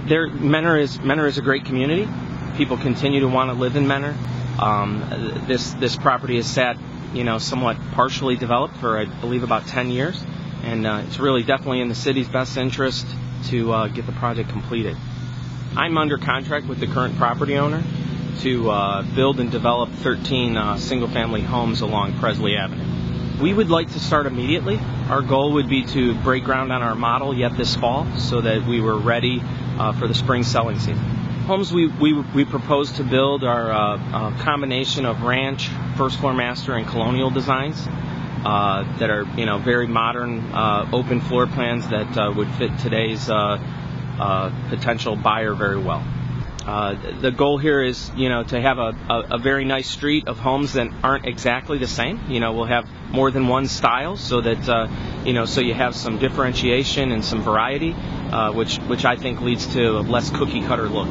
Menor is a great community. People continue to want to live in Menor. This property has sat, somewhat partially developed for, I believe, about 10 years, and it's really definitely in the city's best interest to get the project completed. I'm under contract with the current property owner to build and develop 13 single-family homes along Presley Avenue. We would like to start immediately. Our goal would be to break ground on our model yet this fall so that we were ready for the spring selling season. Homes we propose to build are a combination of ranch, first-floor master, and colonial designs that are, very modern, open floor plans that would fit today's potential buyer very well. The goal here is, to have a very nice street of homes that aren't exactly the same. We'll have more than one style so that, so you have some differentiation and some variety, which I think leads to a less cookie-cutter look.